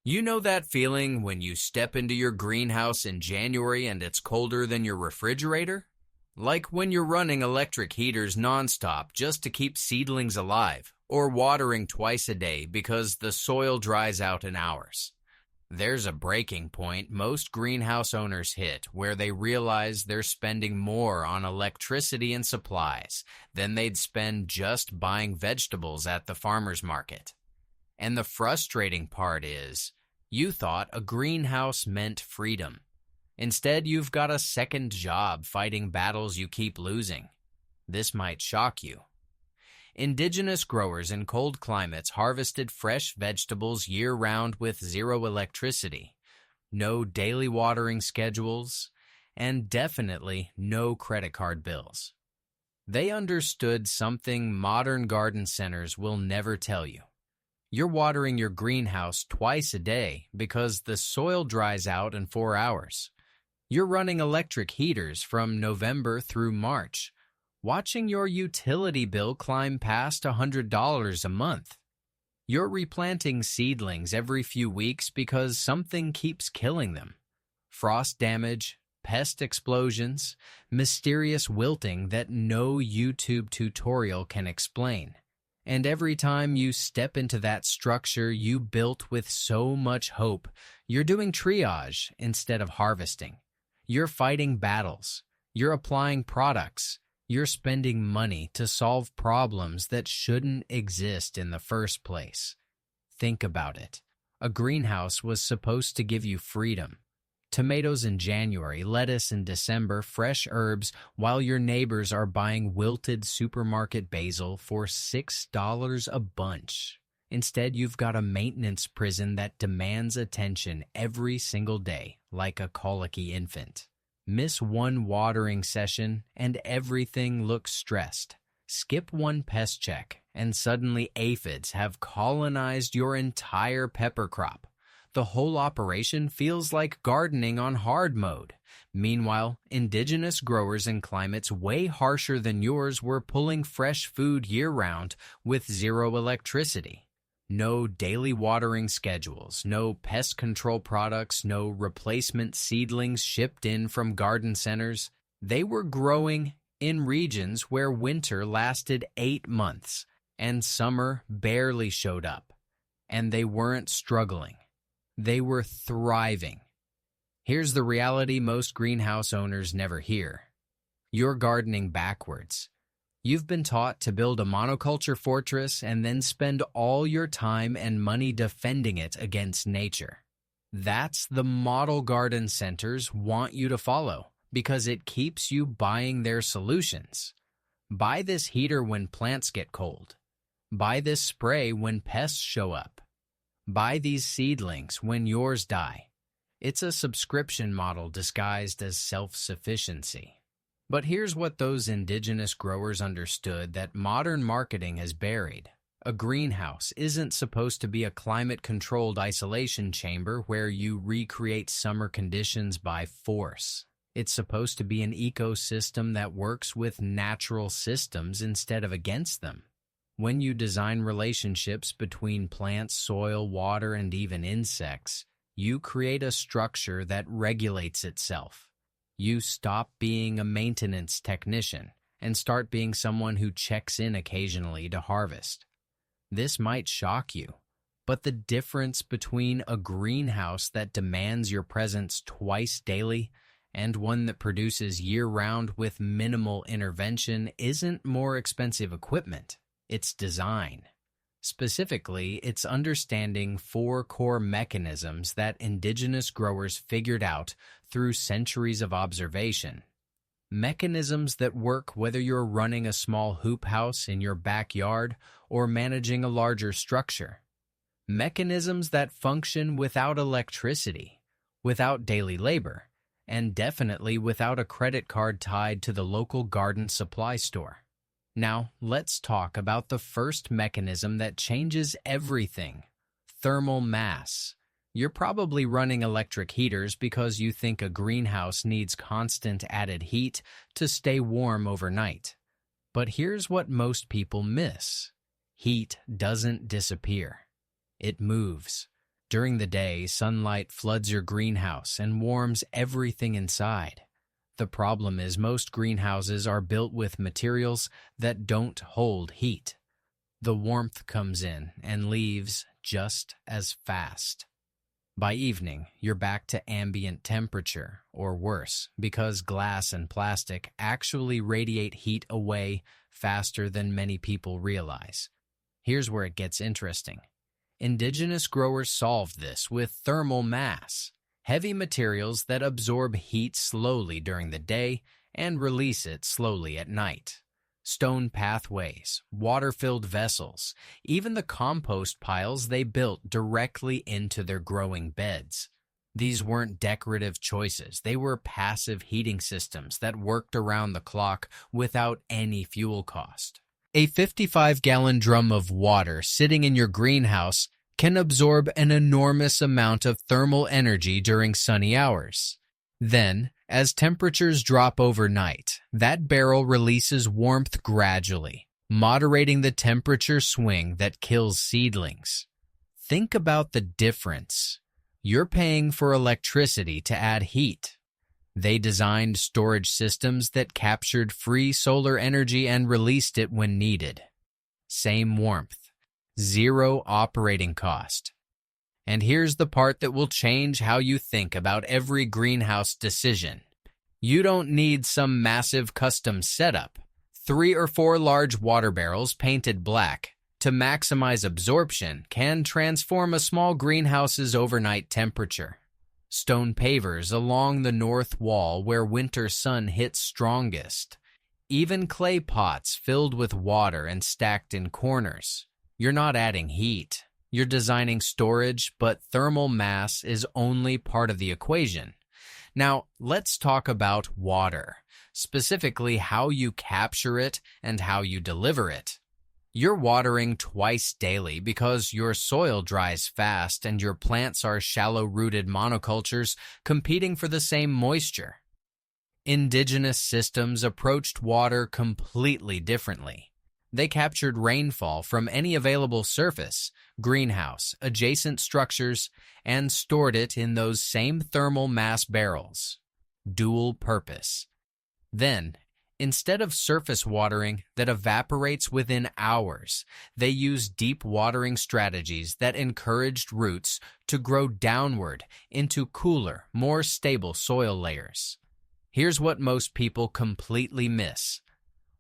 You know that feeling when you step into your greenhouse in January and it's colder than your refrigerator? Like when you're running electric heaters nonstop just to keep seedlings alive, or watering twice a day because the soil dries out in hours. There's a breaking point most greenhouse owners hit where they realize they're spending more on electricity and supplies than they'd spend just buying vegetables at the farmer's market. And the frustrating part is, you thought a greenhouse meant freedom. Instead, you've got a second job fighting battles you keep losing. This might shock you. Indigenous growers in cold climates harvested fresh vegetables year-round with zero electricity, no daily watering schedules, and definitely no credit card bills. They understood something modern garden centers will never tell you. You're watering your greenhouse twice a day because the soil dries out in 4 hours. You're running electric heaters from November through March, watching your utility bill climb past $100 a month. You're replanting seedlings every few weeks because something keeps killing them. Frost damage, pest explosions, mysterious wilting that no YouTube tutorial can explain. And every time you step into that structure you built with so much hope, you're doing triage instead of harvesting. You're fighting battles. You're applying products. You're spending money to solve problems that shouldn't exist in the first place. Think about it. A greenhouse was supposed to give you freedom. Tomatoes in January, lettuce in December, fresh herbs, while your neighbors are buying wilted supermarket basil for $6 a bunch. Instead, you've got a maintenance prison that demands attention every single day, like a colicky infant. Miss one watering session, and everything looks stressed. Skip one pest check, and suddenly aphids have colonized your entire pepper crop. The whole operation feels like gardening on hard mode. Meanwhile, indigenous growers in climates way harsher than yours were pulling fresh food year-round with zero electricity. No daily watering schedules, no pest control products, no replacement seedlings shipped in from garden centers. They were growing in regions where winter lasted 8 months and summer barely showed up. And they weren't struggling. They were thriving. Here's the reality most greenhouse owners never hear. You're gardening backwards. You've been taught to build a monoculture fortress and then spend all your time and money defending it against nature. That's the model garden centers want you to follow because it keeps you buying their solutions. Buy this heater when plants get cold. Buy this spray when pests show up. Buy these seedlings when yours die. It's a subscription model disguised as self-sufficiency. But here's what those indigenous growers understood that modern marketing has buried. A greenhouse isn't supposed to be a climate-controlled isolation chamber where you recreate summer conditions by force. It's supposed to be an ecosystem that works with natural systems instead of against them. When you design relationships between plants, soil, water, and even insects, you create a structure that regulates itself. You stop being a maintenance technician and start being someone who checks in occasionally to harvest. This might shock you, but the difference between a greenhouse that demands your presence twice daily and one that produces year-round with minimal intervention isn't more expensive equipment. It's design. Specifically, it's understanding 4 core mechanisms that indigenous growers figured out through centuries of observation. Mechanisms that work whether you're running a small hoop house in your backyard or managing a larger structure. Mechanisms that function without electricity, without daily labor, and definitely without a credit card tied to the local garden supply store. Now, let's talk about the first mechanism that changes everything: thermal mass. You're probably running electric heaters because you think a greenhouse needs constant added heat to stay warm overnight. But here's what most people miss. Heat doesn't disappear. It moves. During the day, sunlight floods your greenhouse and warms everything inside. The problem is most greenhouses are built with materials that don't hold heat. The warmth comes in and leaves just as fast. By evening, you're back to ambient temperature, or worse, because glass and plastic actually radiate heat away faster than many people realize. Here's where it gets interesting. Indigenous growers solved this with thermal mass, heavy materials that absorb heat slowly during the day and release it slowly at night. Stone pathways, water-filled vessels, even the compost piles they built directly into their growing beds. These weren't decorative choices. They were passive heating systems that worked around the clock without any fuel cost. A 55-gallon drum of water sitting in your greenhouse can absorb an enormous amount of thermal energy during sunny hours. Then, as temperatures drop overnight, that barrel releases warmth gradually, moderating the temperature swing that kills seedlings. Think about the difference. You're paying for electricity to add heat. They designed storage systems that captured free solar energy and released it when needed. Same warmth, zero operating cost. And here's the part that will change how you think about every greenhouse decision. You don't need some massive custom setup. 3 or 4 large water barrels painted black to maximize absorption can transform a small greenhouse's overnight temperature. Stone pavers along the north wall where winter sun hits strongest. Even clay pots filled with water and stacked in corners. You're not adding heat. You're designing storage, but thermal mass is only part of the equation. Now, let's talk about water, specifically how you capture it and how you deliver it. You're watering twice daily because your soil dries fast and your plants are shallow-rooted monocultures competing for the same moisture. Indigenous systems approached water completely differently. They captured rainfall from any available surface, greenhouse, adjacent structures, and stored it in those same thermal mass barrels. Dual purpose. Then, instead of surface watering that evaporates within hours, they used deep watering strategies that encouraged roots to grow downward into cooler, more stable soil layers. Here's what most people completely miss.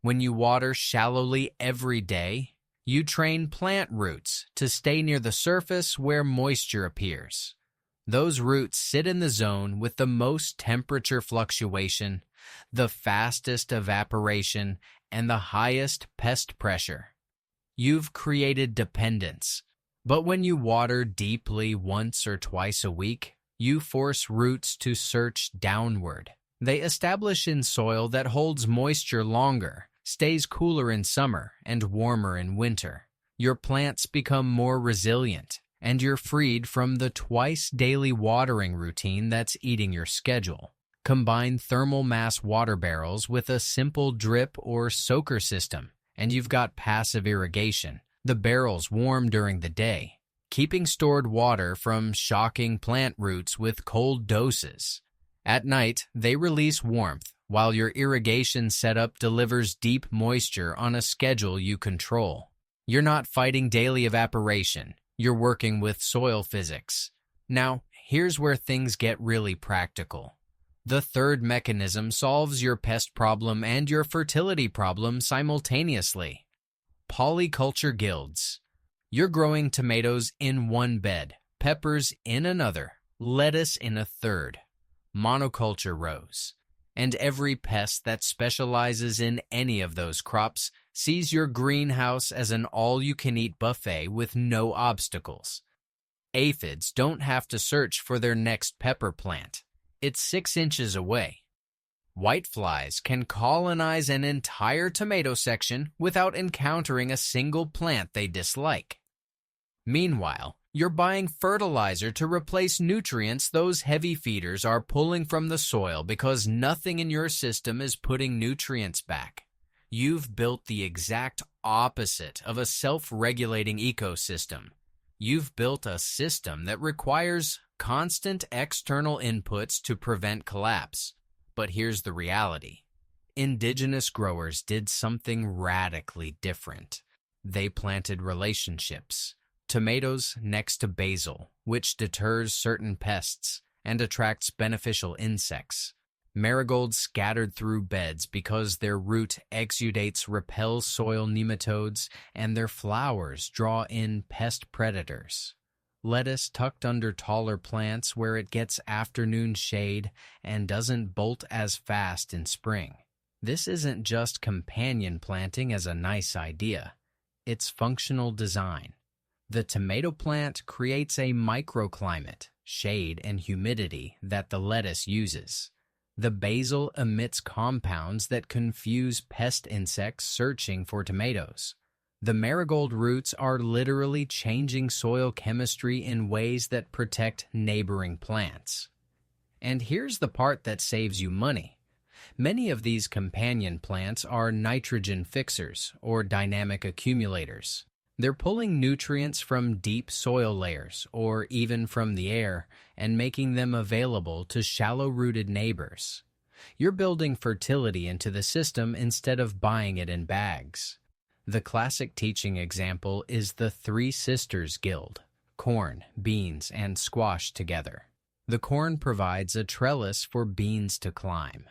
When you water shallowly every day, you train plant roots to stay near the surface where moisture appears. Those roots sit in the zone with the most temperature fluctuation, the fastest evaporation, and the highest pest pressure. You've created dependence. But when you water deeply once or twice a week, you force roots to search downward. They establish in soil that holds moisture longer, stays cooler in summer, and warmer in winter. Your plants become more resilient, and you're freed from the twice-daily watering routine that's eating your schedule. Combine thermal mass water barrels with a simple drip or soaker system, and you've got passive irrigation. The barrels warm during the day, keeping stored water from shocking plant roots with cold doses. At night, they release warmth, while your irrigation setup delivers deep moisture on a schedule you control. You're not fighting daily evaporation. You're working with soil physics. Now, here's where things get really practical. The third mechanism solves your pest problem and your fertility problem simultaneously. Polyculture guilds. You're growing tomatoes in one bed, peppers in another, lettuce in a third. Monoculture rows. And every pest that specializes in any of those crops sees your greenhouse as an all-you-can-eat buffet with no obstacles. Aphids don't have to search for their next pepper plant. It's 6 inches away. Whiteflies can colonize an entire tomato section without encountering a single plant they dislike. Meanwhile, you're buying fertilizer to replace nutrients those heavy feeders are pulling from the soil because nothing in your system is putting nutrients back. You've built the exact opposite of a self-regulating ecosystem. You've built a system that requires constant external inputs to prevent collapse. But here's the reality. Indigenous growers did something radically different. They planted relationships. Tomatoes next to basil, which deters certain pests and attracts beneficial insects. Marigolds scattered through beds because their root exudates repel soil nematodes and their flowers draw in pest predators. Lettuce tucked under taller plants where it gets afternoon shade and doesn't bolt as fast in spring. This isn't just companion planting as a nice idea. It's functional design. The tomato plant creates a microclimate, shade and humidity that the lettuce uses. The basil emits compounds that confuse pest insects searching for tomatoes. The marigold roots are literally changing soil chemistry in ways that protect neighboring plants. And here's the part that saves you money. Many of these companion plants are nitrogen fixers or dynamic accumulators. They're pulling nutrients from deep soil layers or even from the air and making them available to shallow-rooted neighbors. You're building fertility into the system instead of buying it in bags. The classic teaching example is the Three Sisters Guild: corn, beans, and squash together. The corn provides a trellis for beans to climb.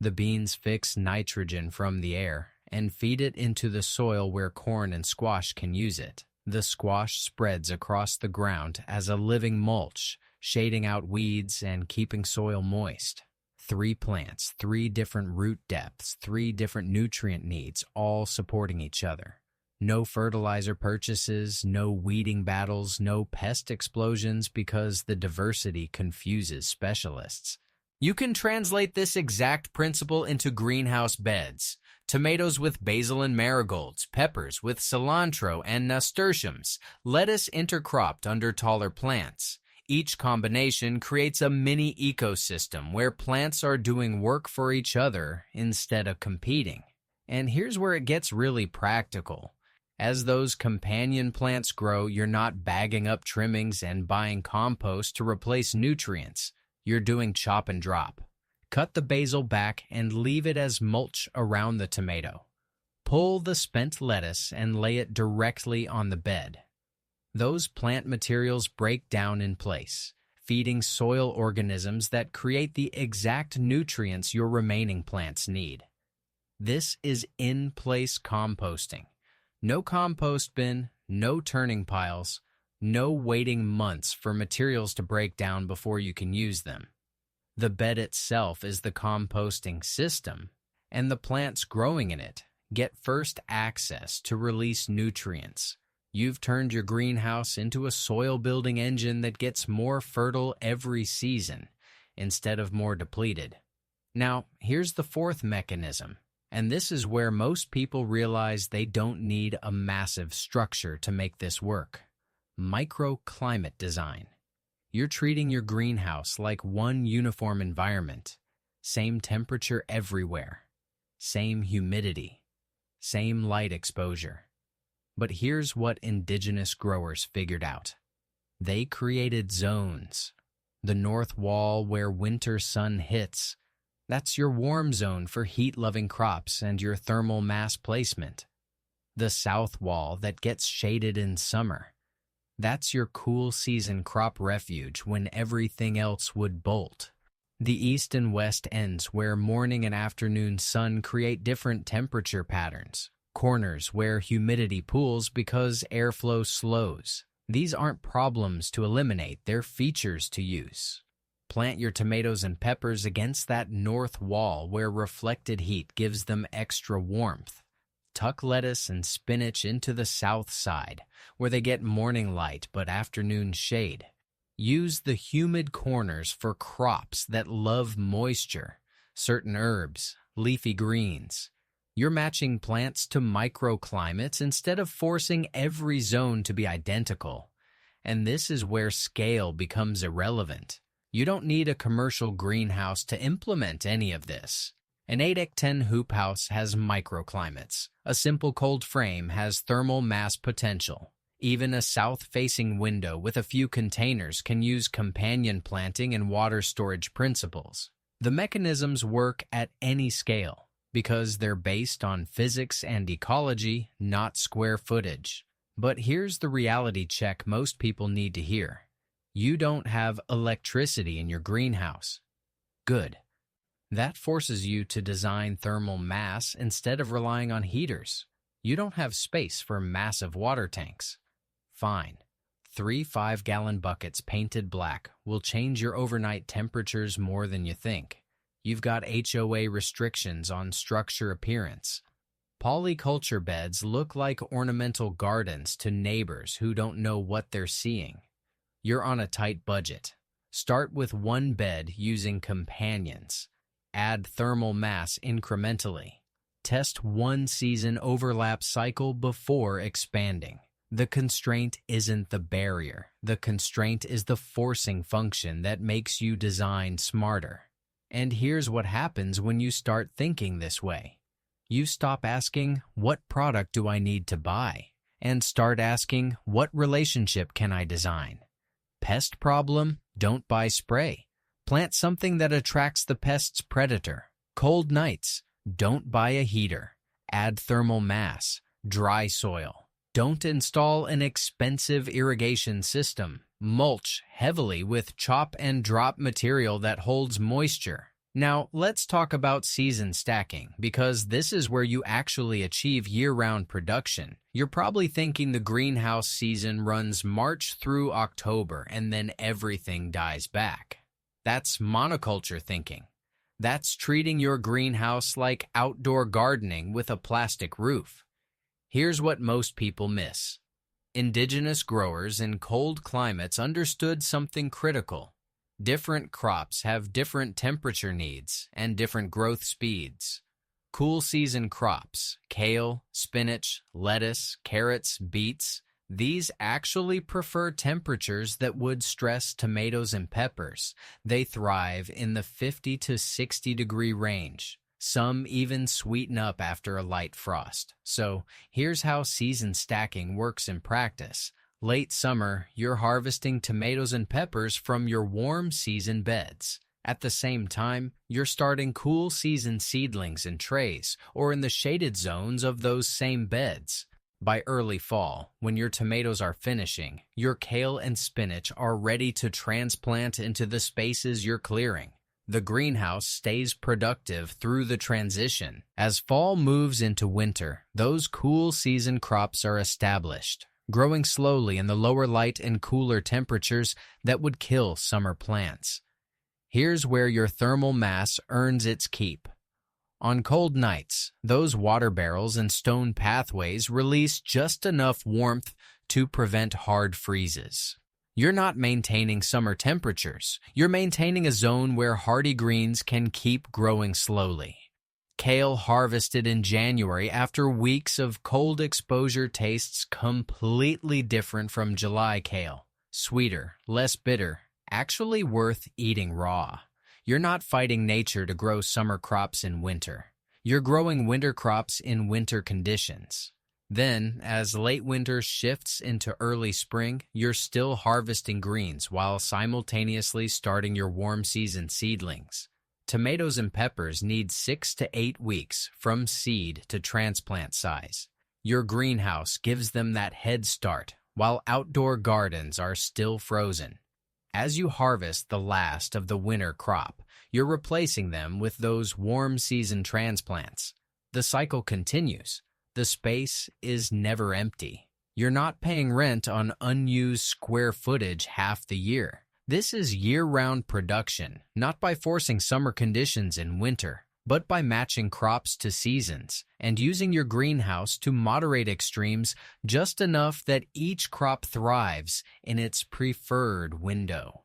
The beans fix nitrogen from the air and feed it into the soil where corn and squash can use it. The squash spreads across the ground as a living mulch, shading out weeds and keeping soil moist. 3 plants, 3 different root depths, 3 different nutrient needs, all supporting each other. No fertilizer purchases, no weeding battles, no pest explosions because the diversity confuses specialists. You can translate this exact principle into greenhouse beds. Tomatoes with basil and marigolds, peppers with cilantro and nasturtiums, lettuce intercropped under taller plants. Each combination creates a mini ecosystem where plants are doing work for each other instead of competing. And here's where it gets really practical. As those companion plants grow, you're not bagging up trimmings and buying compost to replace nutrients. You're doing chop and drop. Cut the basil back and leave it as mulch around the tomato. Pull the spent lettuce and lay it directly on the bed. Those plant materials break down in place, feeding soil organisms that create the exact nutrients your remaining plants need. This is in-place composting. No compost bin, no turning piles, no waiting months for materials to break down before you can use them. The bed itself is the composting system, and the plants growing in it get first access to release nutrients. You've turned your greenhouse into a soil-building engine that gets more fertile every season, instead of more depleted. Now, here's the fourth mechanism, and this is where most people realize they don't need a massive structure to make this work. Microclimate design. You're treating your greenhouse like one uniform environment. Same temperature everywhere. Same humidity. Same light exposure. But here's what indigenous growers figured out. They created zones. The north wall where winter sun hits. That's your warm zone for heat-loving crops and your thermal mass placement. The south wall that gets shaded in summer. That's your cool season crop refuge when everything else would bolt. The east and west ends where morning and afternoon sun create different temperature patterns. Corners where humidity pools because airflow slows. These aren't problems to eliminate, they're features to use. Plant your tomatoes and peppers against that north wall where reflected heat gives them extra warmth. Tuck lettuce and spinach into the south side, where they get morning light but afternoon shade. Use the humid corners for crops that love moisture, certain herbs, leafy greens. You're matching plants to microclimates instead of forcing every zone to be identical. And this is where scale becomes irrelevant. You don't need a commercial greenhouse to implement any of this. An 8x10 hoop house has microclimates. A simple cold frame has thermal mass potential. Even a south-facing window with a few containers can use companion planting and water storage principles. The mechanisms work at any scale because they're based on physics and ecology, not square footage. But here's the reality check most people need to hear. You don't have electricity in your greenhouse. Good. That forces you to design thermal mass instead of relying on heaters. You don't have space for massive water tanks. Fine. 3 5-gallon buckets painted black will change your overnight temperatures more than you think. You've got HOA restrictions on structure appearance. Polyculture beds look like ornamental gardens to neighbors who don't know what they're seeing. You're on a tight budget. Start with one bed using companions. Add thermal mass incrementally. Test one season overlap cycle before expanding. The constraint isn't the barrier. The constraint is the forcing function that makes you design smarter. And here's what happens when you start thinking this way. You stop asking, what product do I need to buy? And start asking, what relationship can I design? Pest problem? Don't buy spray. Plant something that attracts the pest's predator. Cold nights? Don't buy a heater. Add thermal mass. Dry soil. Don't install an expensive irrigation system. Mulch heavily with chop and drop material that holds moisture. Now, let's talk about season stacking, because this is where you actually achieve year-round production. You're probably thinking the greenhouse season runs March through October and then everything dies back. That's monoculture thinking. That's treating your greenhouse like outdoor gardening with a plastic roof. Here's what most people miss. Indigenous growers in cold climates understood something critical. Different crops have different temperature needs and different growth speeds. Cool season crops, kale, spinach, lettuce, carrots, beets, these actually prefer temperatures that would stress tomatoes and peppers. They thrive in the 50 to 60 degree range. Some even sweeten up after a light frost. So here's how season stacking works in practice. Late summer, you're harvesting tomatoes and peppers from your warm season beds. At the same time, you're starting cool season seedlings in trays or in the shaded zones of those same beds. By early fall, when your tomatoes are finishing, your kale and spinach are ready to transplant into the spaces you're clearing. The greenhouse stays productive through the transition. As fall moves into winter, those cool season crops are established, growing slowly in the lower light and cooler temperatures that would kill summer plants. Here's where your thermal mass earns its keep. On cold nights, those water barrels and stone pathways release just enough warmth to prevent hard freezes. You're not maintaining summer temperatures. You're maintaining a zone where hardy greens can keep growing slowly. Kale harvested in January after weeks of cold exposure tastes completely different from July kale. Sweeter, less bitter, actually worth eating raw. You're not fighting nature to grow summer crops in winter. You're growing winter crops in winter conditions. Then, as late winter shifts into early spring, you're still harvesting greens while simultaneously starting your warm season seedlings. Tomatoes and peppers need 6 to 8 weeks from seed to transplant size. Your greenhouse gives them that head start, while outdoor gardens are still frozen. As you harvest the last of the winter crop, you're replacing them with those warm season transplants. The cycle continues. The space is never empty. You're not paying rent on unused square footage half the year. This is year-round production, not by forcing summer conditions in winter, but by matching crops to seasons and using your greenhouse to moderate extremes just enough that each crop thrives in its preferred window.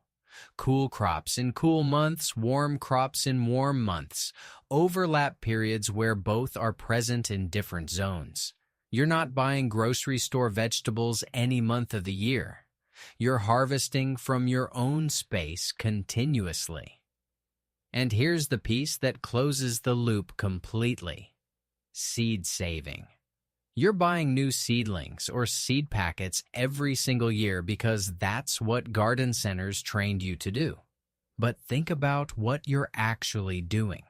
Cool crops in cool months, warm crops in warm months, overlap periods where both are present in different zones. You're not buying grocery store vegetables any month of the year. You're harvesting from your own space continuously. And here's the piece that closes the loop completely. Seed saving. You're buying new seedlings or seed packets every single year because that's what garden centers trained you to do. But think about what you're actually doing.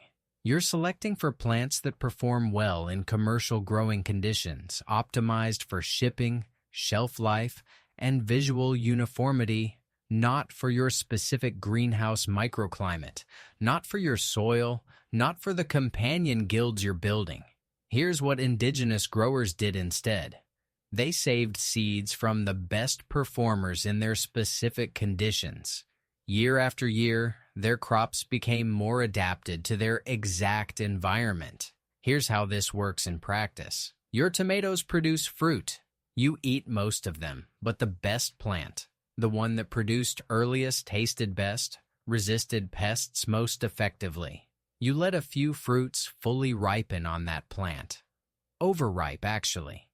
You're selecting for plants that perform well in commercial growing conditions, optimized for shipping, shelf life, and visual uniformity, not for your specific greenhouse microclimate, not for your soil, not for the companion guilds you're building. Here's what indigenous growers did instead. They saved seeds from the best performers in their specific conditions. Year after year, their crops became more adapted to their exact environment. Here's how this works in practice. Your tomatoes produce fruit. You eat most of them, but the best plant, the one that produced earliest, tasted best, resisted pests most effectively. You let a few fruits fully ripen on that plant. Overripe, actually.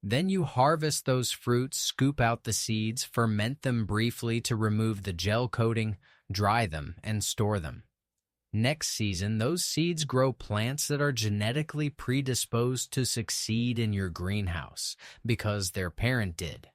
Then you harvest those fruits, scoop out the seeds, ferment them briefly to remove the gel coating, dry them, and store them. Next season, those seeds grow plants that are genetically predisposed to succeed in your greenhouse because their parent did.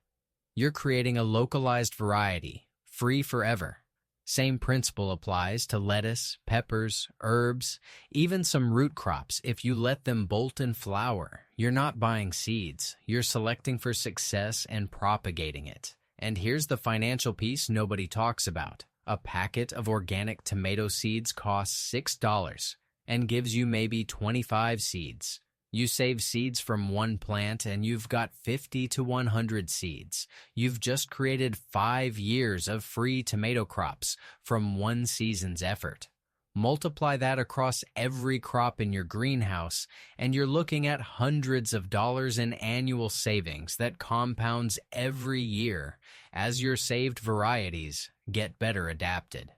You're creating a localized variety, free forever. Same principle applies to lettuce, peppers, herbs, even some root crops. If you let them bolt and flower, you're not buying seeds. You're selecting for success and propagating it. And here's the financial piece nobody talks about. A packet of organic tomato seeds costs $6 and gives you maybe 25 seeds. You save seeds from one plant and you've got 50 to 100 seeds. You've just created 5 years of free tomato crops from one season's effort. Multiply that across every crop in your greenhouse, and you're looking at hundreds of dollars in annual savings that compounds every year as your saved varieties get better adapted.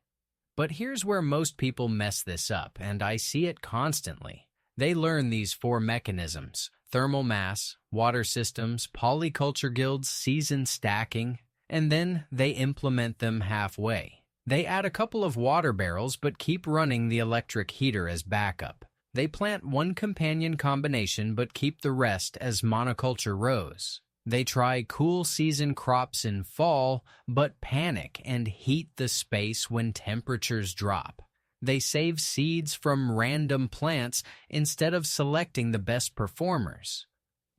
But here's where most people mess this up, and I see it constantly. They learn these 4 mechanisms: thermal mass, water systems, polyculture guilds, season stacking, and then they implement them halfway. They add a couple of water barrels but keep running the electric heater as backup. They plant one companion combination but keep the rest as monoculture rows. They try cool season crops in fall but panic and heat the space when temperatures drop. They save seeds from random plants instead of selecting the best performers.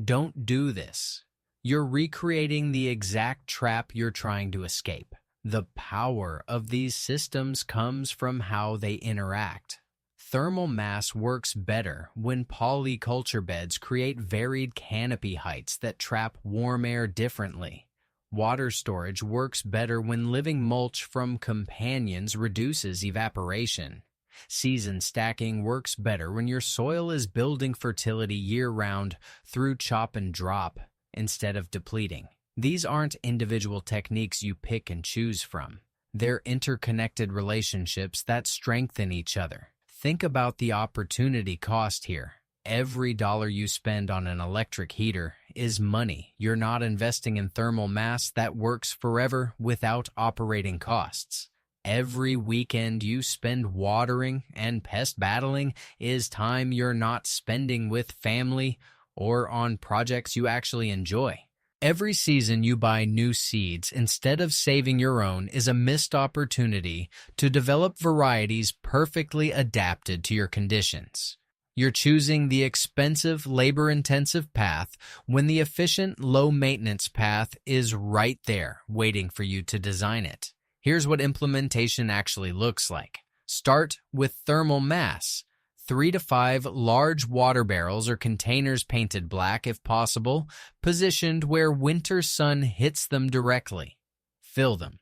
Don't do this. You're recreating the exact trap you're trying to escape. The power of these systems comes from how they interact. Thermal mass works better when polyculture beds create varied canopy heights that trap warm air differently. Water storage works better when living mulch from companions reduces evaporation. Season stacking works better when your soil is building fertility year-round through chop and drop instead of depleting. These aren't individual techniques you pick and choose from. They're interconnected relationships that strengthen each other. Think about the opportunity cost here. Every dollar you spend on an electric heater is money you're not investing in thermal mass that works forever without operating costs. Every weekend you spend watering and pest battling is time you're not spending with family or on projects you actually enjoy. Every season you buy new seeds instead of saving your own is a missed opportunity to develop varieties perfectly adapted to your conditions. You're choosing the expensive, labor-intensive path when the efficient, low-maintenance path is right there, waiting for you to design it. Here's what implementation actually looks like. Start with thermal mass. 3 to 5 large water barrels or containers painted black if possible, positioned where winter sun hits them directly. Fill them.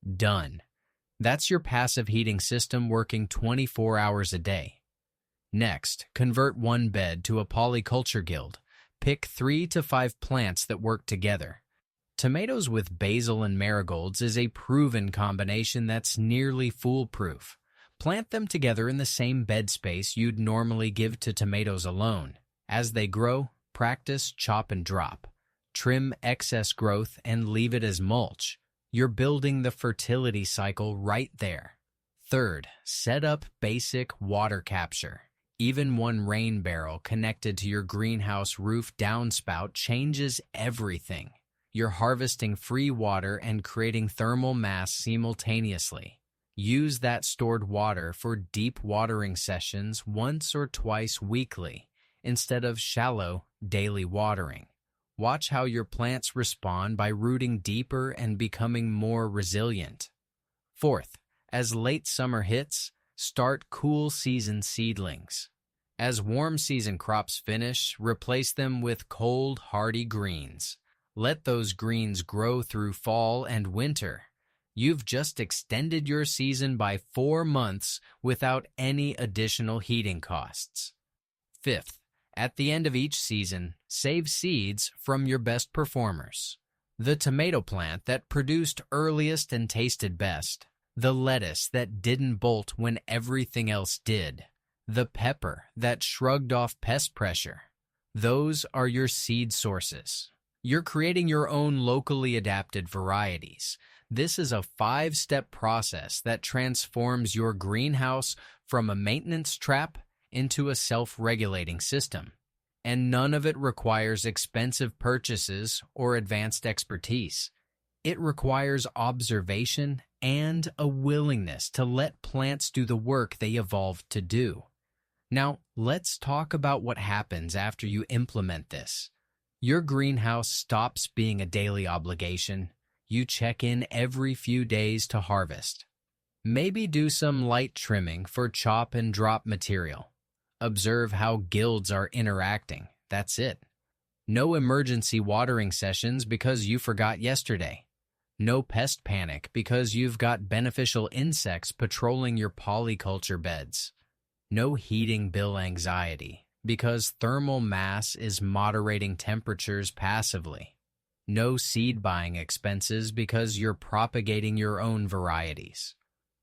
Done. That's your passive heating system working 24 hours a day. Next, convert one bed to a polyculture guild. Pick 3 to 5 plants that work together. Tomatoes with basil and marigolds is a proven combination that's nearly foolproof. Plant them together in the same bed space you'd normally give to tomatoes alone. As they grow, practice chop and drop. Trim excess growth and leave it as mulch. You're building the fertility cycle right there. Third, set up basic water capture. Even one rain barrel connected to your greenhouse roof downspout changes everything. You're harvesting free water and creating thermal mass simultaneously. Use that stored water for deep watering sessions once or twice weekly, instead of shallow, daily watering. Watch how your plants respond by rooting deeper and becoming more resilient. Fourth, as late summer hits, start cool season seedlings. As warm season crops finish, replace them with cold, hardy greens. Let those greens grow through fall and winter. You've just extended your season by 4 months without any additional heating costs. Fifth, at the end of each season, save seeds from your best performers. The tomato plant that produced earliest and tasted best. The lettuce that didn't bolt when everything else did. The pepper that shrugged off pest pressure. Those are your seed sources. You're creating your own locally adapted varieties. This is a 5-step process that transforms your greenhouse from a maintenance trap into a self-regulating system. And none of it requires expensive purchases or advanced expertise. It requires observation and a willingness to let plants do the work they evolved to do. Now, let's talk about what happens after you implement this. Your greenhouse stops being a daily obligation. You check in every few days to harvest. Maybe do some light trimming for chop and drop material. Observe how guilds are interacting. That's it. No emergency watering sessions because you forgot yesterday. No pest panic because you've got beneficial insects patrolling your polyculture beds. No heating bill anxiety because thermal mass is moderating temperatures passively. No seed buying expenses because you're propagating your own varieties.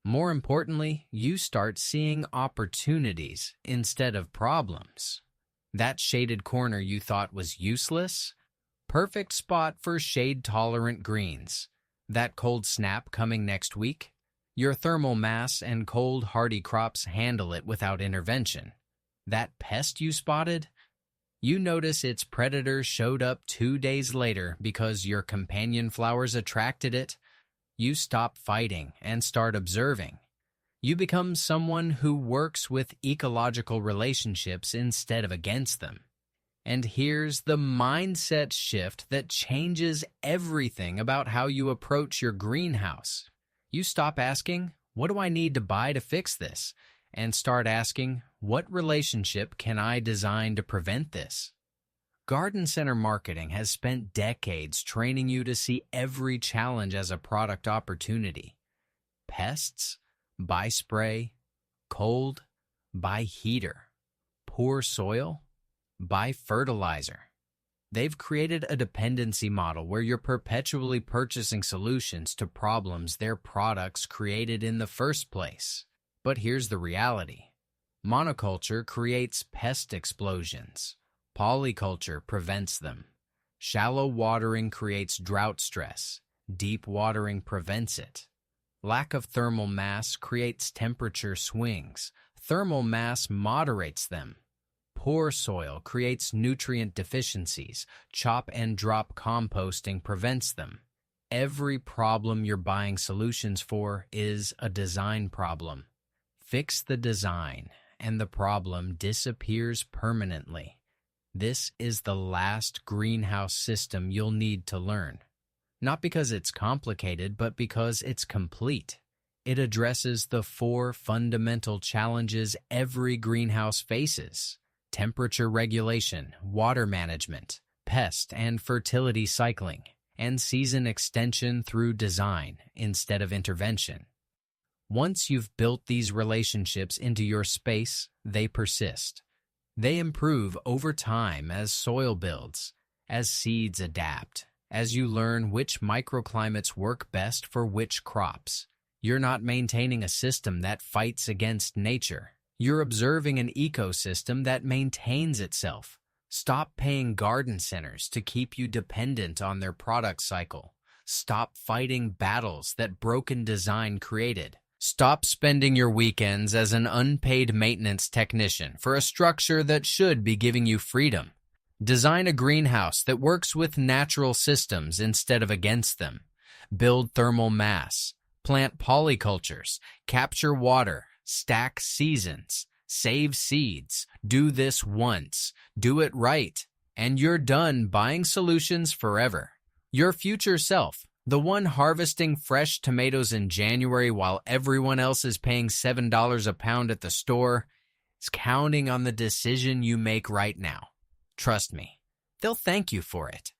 More importantly, you start seeing opportunities instead of problems. That shaded corner you thought was useless? Perfect spot for shade-tolerant greens. That cold snap coming next week? Your thermal mass and cold hardy crops handle it without intervention. That pest you spotted? You notice its predator showed up 2 days later because your companion flowers attracted it. You stop fighting and start observing. You become someone who works with ecological relationships instead of against them. And here's the mindset shift that changes everything about how you approach your greenhouse. You stop asking, "What do I need to buy to fix this?" and start asking, "What relationship can I design to prevent this?" Garden center marketing has spent decades training you to see every challenge as a product opportunity. Pests? Buy spray. Cold? Buy heater. Poor soil? Buy fertilizer. They've created a dependency model where you're perpetually purchasing solutions to problems their products created in the first place. But here's the reality. Monoculture creates pest explosions. Polyculture prevents them. Shallow watering creates drought stress. Deep watering prevents it. Lack of thermal mass creates temperature swings. Thermal mass moderates them. Poor soil creates nutrient deficiencies. Chop and drop composting prevents them. Every problem you're buying solutions for is a design problem. Fix the design, and the problem disappears permanently. This is the last greenhouse system you'll need to learn. Not because it's complicated, but because it's complete. It addresses the 4 fundamental challenges every greenhouse faces: temperature regulation, water management, pest and fertility cycling, and season extension through design instead of intervention. Once you've built these relationships into your space, they persist. They improve over time as soil builds, as seeds adapt, as you learn which microclimates work best for which crops. You're not maintaining a system that fights against nature. You're observing an ecosystem that maintains itself. Stop paying garden centers to keep you dependent on their product cycle. Stop fighting battles that broken design created. Stop spending your weekends as an unpaid maintenance technician for a structure that should be giving you freedom. Design a greenhouse that works with natural systems instead of against them. Build thermal mass. Plant polycultures. Capture water. Stack seasons. Save seeds. Do this once. Do it right. And you're done buying solutions forever. Your future self, the one harvesting fresh tomatoes in January while everyone else is paying $7 a pound at the store, is counting on the decision you make right now. Trust me, they'll thank you for it.